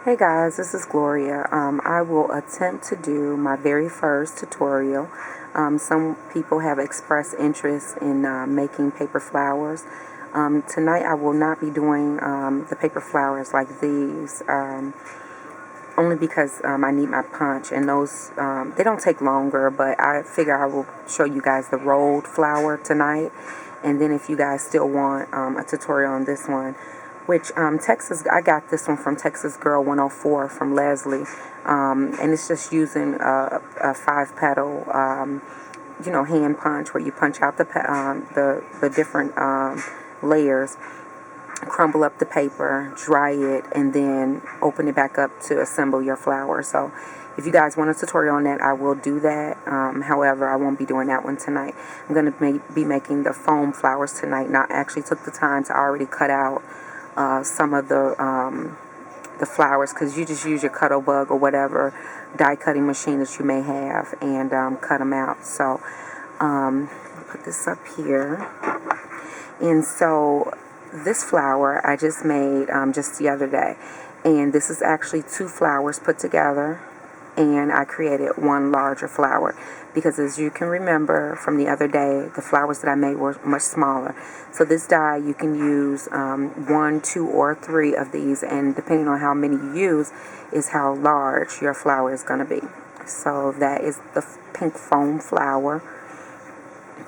Hey guys, this is Gloria. I will attempt to do my very first tutorial. Some people have expressed interest in making paper flowers. Tonight I will not be doing the paper flowers like these, only because I need my punch, and those, they don't take longer, but I figure I will show you guys the rolled flower tonight. And then if you guys still want a tutorial on this one, which I got this one from Texas Girl 104 from Leslie, and it's just using a 5-petal, hand punch, where you punch out the different layers, crumble up the paper, dry it, and then open it back up to assemble your flower. So if you guys want a tutorial on that, I will do that. However, I won't be doing that one tonight. I'm going to be making the foam flowers tonight. Now, I actually took the time to already cut out some of the flowers, because you just use your Cuttle Bug or whatever die cutting machine that you may have, and cut them out. So put this up here. And so this flower I just made just the other day, and this is actually 2 flowers put together, and I created one larger flower, because as you can remember from the other day, the flowers that I made were much smaller. So this die, you can use 1, 2, or 3 of these, and depending on how many you use is how large your flower is going to be. So that is the pink foam flower,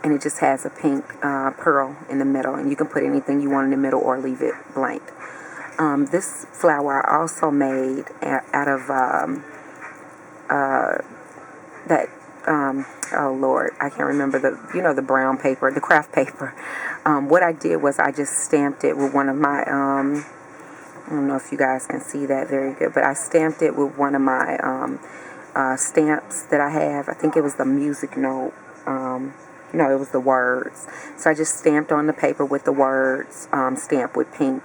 and it just has a pink pearl in the middle, and you can put anything you want in the middle or leave it blank. This flower I also made out of oh Lord, I can't remember the brown paper, the craft paper. What I did was I just stamped it with one of my, I don't know if you guys can see that very good, but I stamped it with one of my stamps that I have. I think it was the music note. No, it was the words. So I just stamped on the paper with the words, stamped with pink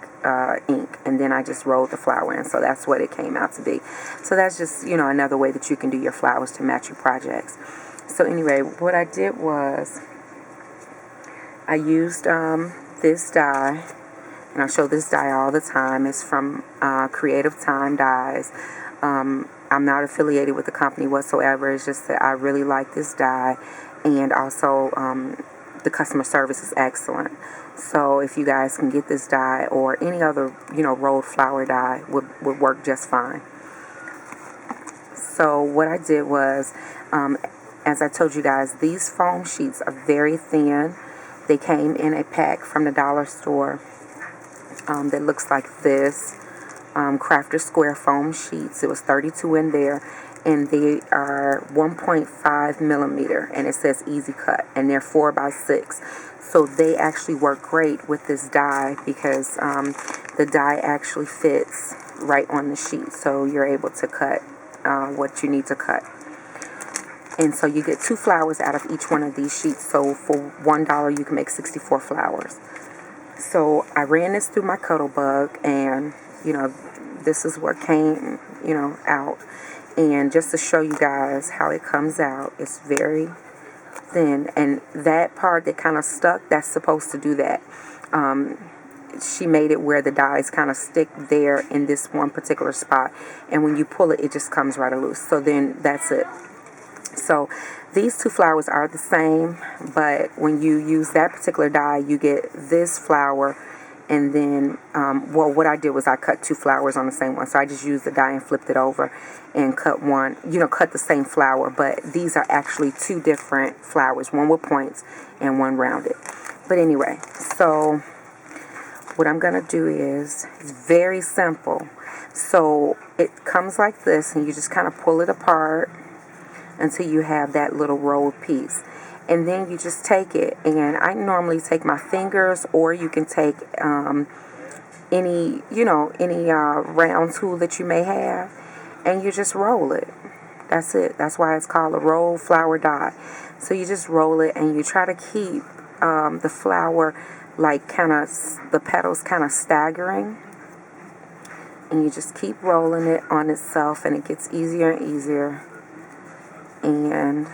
ink, and then I just rolled the flower in. So that's what it came out to be. So that's just, another way that you can do your flowers to match your projects. So anyway, what I did was I used this die, and I show this die all the time. It's from Creative Time Dyes. I'm not affiliated with the company whatsoever. It's just that I really like this die, and also the customer service is excellent. So if you guys can get this die or any other, rolled flower die would work just fine. So what I did was, as I told you guys, these foam sheets are very thin. They came in a pack from the dollar store that looks like this. Crafter Square foam sheets. It was 32 in there, and they are 1.5 millimeter, and it says easy cut, and they're 4x6. So they actually work great with this die, because the die actually fits right on the sheet, so you're able to cut what you need to cut. And so you get 2 flowers out of each one of these sheets. So for $1 you can make 64 flowers. So I ran this through my Cuttle Bug, and this is what came, out. And just to show you guys how it comes out, it's very thin. And that part that kind of stuck, that's supposed to do that. She made it where the dies kind of stick there in this one particular spot. And when you pull it, it just comes right loose. So then that's it. So these 2 flowers are the same, but when you use that particular die, you get this flower. And then, what I did was I cut 2 flowers on the same one. So I just used the die and flipped it over and cut one, cut the same flower. But these are actually 2 different flowers, one with points and one rounded. But anyway, so what I'm going to do is, it's very simple. So it comes like this, and you just kind of pull it apart until you have that little rolled piece. And then you just take it, and I normally take my fingers, or you can take any round tool that you may have, and you just roll it. That's it. That's why it's called a roll flower die. So you just roll it, and you try to keep the flower like the petals kind of staggering, and you just keep rolling it on itself, and it gets easier and easier. And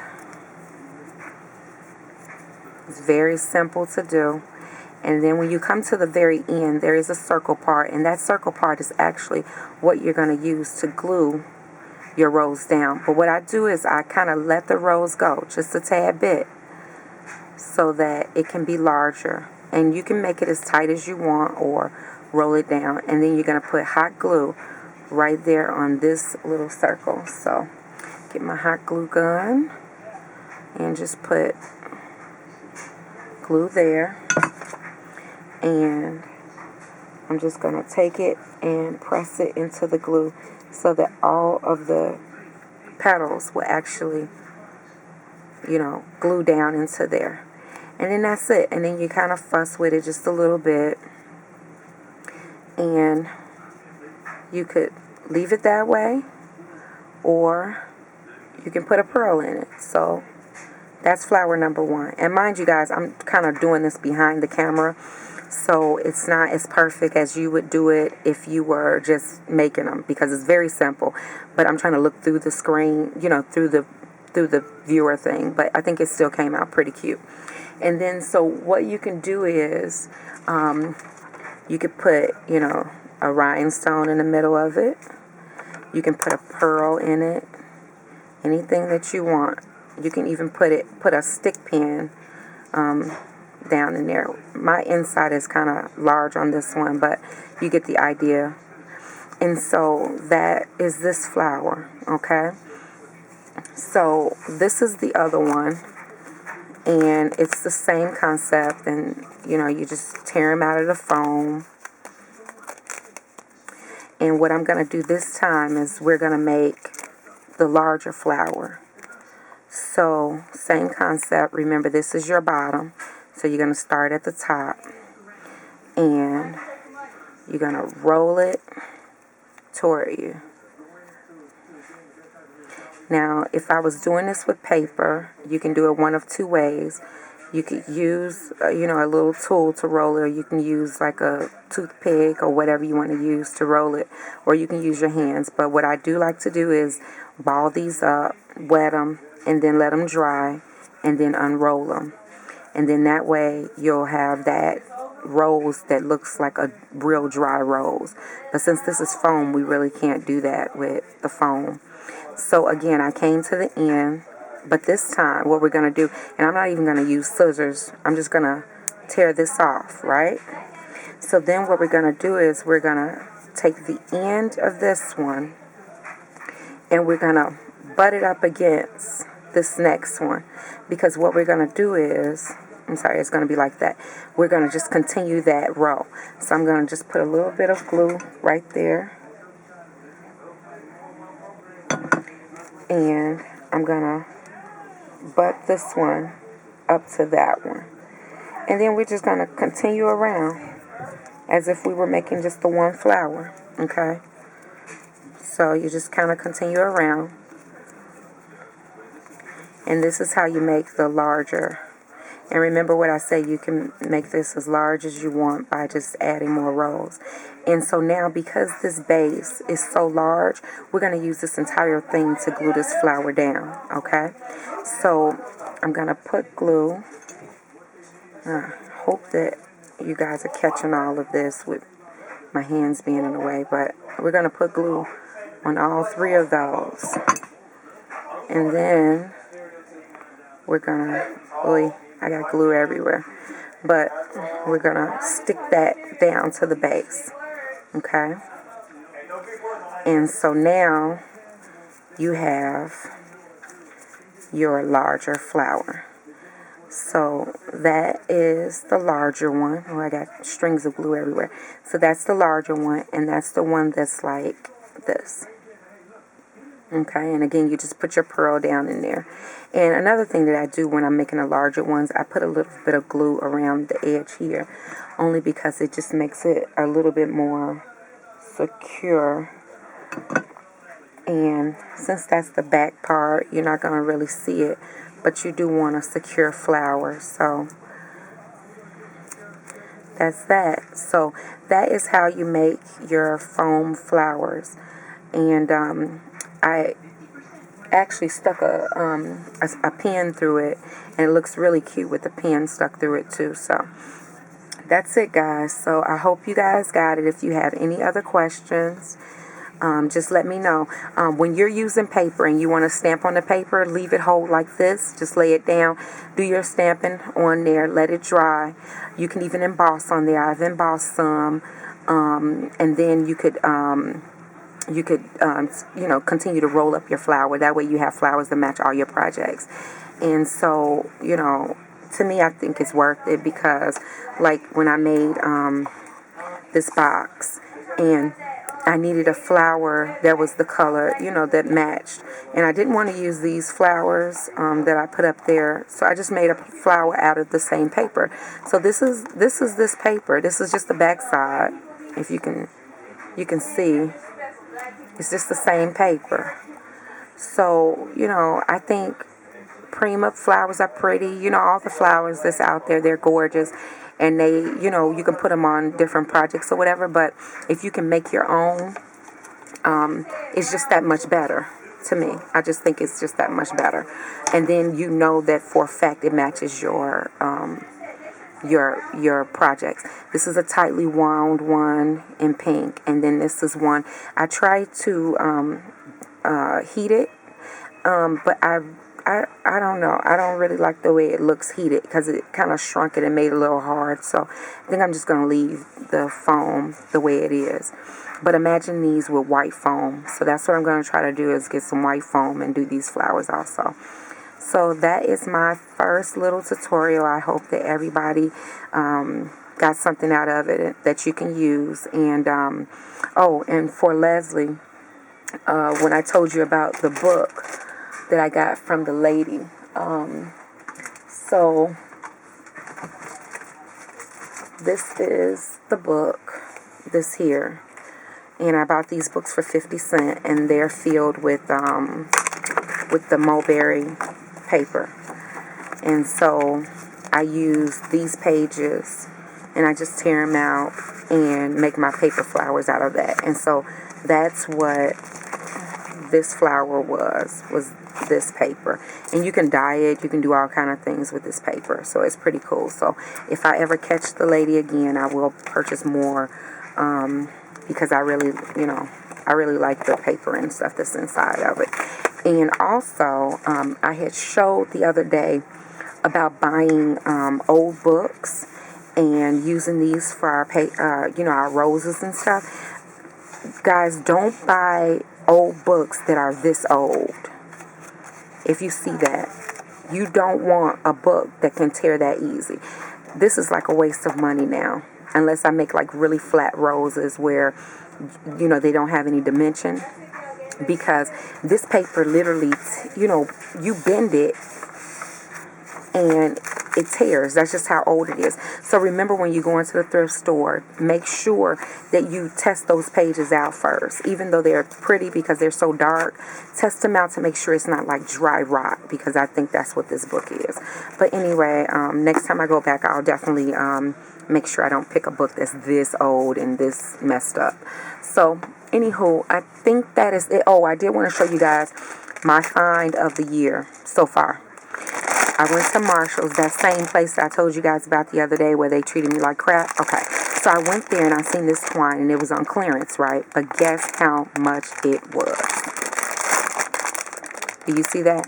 it's very simple to do. And then when you come to the very end, there is a circle part, and that circle part is actually what you're going to use to glue your rose down. But what I do is I kind of let the rose go just a tad bit so that it can be larger. And you can make it as tight as you want or roll it down. And then you're going to put hot glue right there on this little circle. So get my hot glue gun and just put glue there. And I'm just going to take it and press it into the glue so that all of the petals will actually, glue down into there. And then that's it. And then you kind of fuss with it just a little bit. And you could leave it that way, or you can put a pearl in it. So that's flower number 1. And mind you guys, I'm kind of doing this behind the camera, so it's not as perfect as you would do it if you were just making them, because it's very simple. But I'm trying to look through the screen, through the viewer thing. But I think it still came out pretty cute. And then so what you can do is you could put, a rhinestone in the middle of it. You can put a pearl in it. Anything that you want. You can even put a stick pin down in there. My inside is kind of large on this one, but you get the idea. And so that is this flower, okay? So this is the other one, and it's the same concept. And you just tear them out of the foam. And what I'm going to do this time is we're going to make the larger flower. So same concept. Remember, this is your bottom. So you're going to start at the top, and you're going to roll it toward you. Now, if I was doing this with paper, you can do it one of 2 ways. You could use, a little tool to roll it, or you can use like a toothpick or whatever you want to use to roll it, or you can use your hands. But what I do like to do is ball these up, wet them, and then let them dry, and then unroll them. And then that way you'll have that rose that looks like a real dry rose. But since this is foam, we really can't do that with the foam. So again, I came to the end. But this time, what we're going to do, and I'm not even going to use scissors. I'm just going to tear this off, right? So then what we're going to do is we're going to take the end of this one, and we're going to butt it up against this next one. Because what we're going to do is, it's going to be like that. We're going to just continue that row. So I'm going to just put a little bit of glue right there. And I'm going to butt this one up to that one. And then we're just going to continue around as if we were making just the one flower, okay? So you just kind of continue around. And this is how you make the larger. And remember what I say, you can make this as large as you want by just adding more rows. And so now, because this base is so large, we're going to use this entire thing to glue this flower down, okay? So I'm going to put glue. I hope that you guys are catching all of this with my hands being in the way, but we're going to put glue on all 3 of those. And then we're going to, I got glue everywhere, but we're going to stick that down to the base, okay? And so now you have your larger flower. So that is the larger one. Oh, I got strings of glue everywhere. So that's the larger one, and that's the one that's like this. Okay, and again, you just put your pearl down in there. And another thing that I do when I'm making the larger ones, I put a little bit of glue around the edge here, only because it just makes it a little bit more secure. And since that's the back part, you're not going to really see it, but you do want a secure flower. So that's that. So that is how you make your foam flowers. And I actually stuck a pin through it, and it looks really cute with the pin stuck through it too. So that's it, guys. So I hope you guys got it. If you have any other questions, just let me know. When you're using paper and you want to stamp on the paper, leave it hold like this. Just lay it down. Do your stamping on there. Let it dry. You can even emboss on there. I've embossed some. And then continue to roll up your flower. That way you have flowers that match all your projects. And so, to me, I think it's worth it because, like, when I made this box and I needed a flower that was the color, that matched. And I didn't want to use these flowers that I put up there. So I just made a flower out of the same paper. So this is this paper. This is just the back side. If you can see, it's just the same paper. So, I think Prima flowers are pretty. All the flowers that's out there, they're gorgeous. And they, you can put them on different projects or whatever. But if you can make your own, it's just that much better to me. I just think it's just that much better. And then you know that for a fact it matches your projects. This is a tightly wound one in pink. And then this is one. I tried to heat it, but I don't know. I don't really like the way it looks heated because it kind of shrunk it and made it a little hard. So I think I'm just going to leave the foam the way it is. But imagine these with white foam. So that's what I'm going to try to do is get some white foam and do these flowers also. So that is my first little tutorial. I hope that everybody got something out of it that you can use. And, and for Leslie, when I told you about the book that I got from the lady. So this is the book, this here. And I bought these books for 50 cents, and they're filled with the mulberry paper. And so I use these pages, and I just tear them out and make my paper flowers out of that. And so that's what this flower was this paper. And you can dye it, you can do all kind of things with this paper. So it's pretty cool. So if I ever catch the lady again, I will purchase more because I really like the paper and stuff that's inside of it. And also, I had showed the other day about buying old books and using these for our roses and stuff. Guys, don't buy old books that are this old. If you see that, you don't want a book that can tear that easy. This is like a waste of money now, unless I make like really flat roses where, they don't have any dimension. Because this paper literally, you bend it and it tears. That's just how old it is. So remember, when you go into the thrift store, make sure that you test those pages out first. Even though they're pretty because they're so dark, test them out to make sure it's not like dry rot, because I think that's what this book is. But anyway, next time I go back, I'll definitely make sure I don't pick a book that's this old and this messed up. So anywho, I think that is it. Oh, I did want to show you guys my find of the year so far. I went to Marshall's, that same place that I told you guys about the other day where they treated me like crap. Okay, so I went there and I seen this twine and it was on clearance, right? But guess how much it was? Do you see that?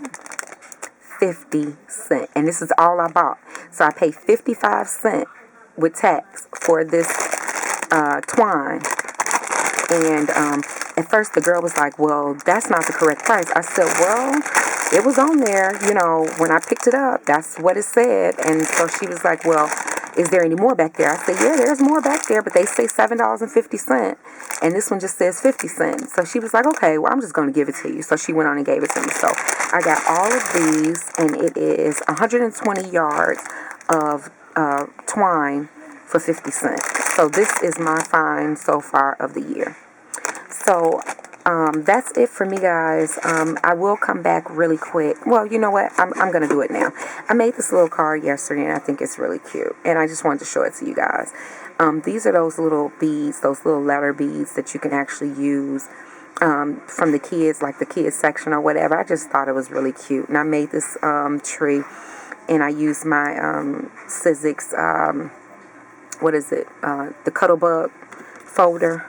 50 cents. And this is all I bought. So I paid 55 cents with tax for this twine. And at first the girl was like, well, that's not the correct price. I said, well, it was on there, when I picked it up, that's what it said. And so she was like, well, is there any more back there? I said, yeah, there's more back there, but they say $7.50. And this one just says 50 cents. So she was like, okay, well, I'm just going to give it to you. So she went on and gave it to me. So I got all of these, and it is 120 yards of twine for 50 cents. So this is my find so far of the year. So that's it for me, guys. I will come back really quick. Well, you know what? I'm going to do it now. I made this little card yesterday, and I think it's really cute. And I just wanted to show it to you guys. These are those little beads, those little letter beads that you can actually use from the kids, like the kids section or whatever. I just thought it was really cute. And I made this tree, and I used my Sizzix what is it? The Cuttlebug folder.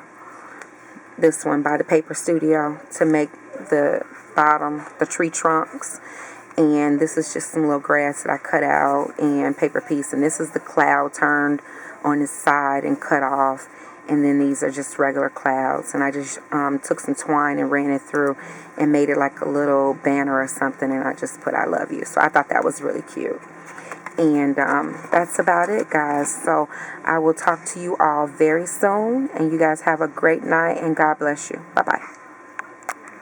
This one by the Paper Studio to make the bottom, the tree trunks. And this is just some little grass that I cut out and paper piece. And this is the cloud turned on its side and cut off. And then these are just regular clouds. And I just took some twine and ran it through and made it like a little banner or something. And I just put I love you. So I thought that was really cute. And that's about it, guys. So I will talk to you all very soon. And you guys have a great night. And God bless you. Bye-bye.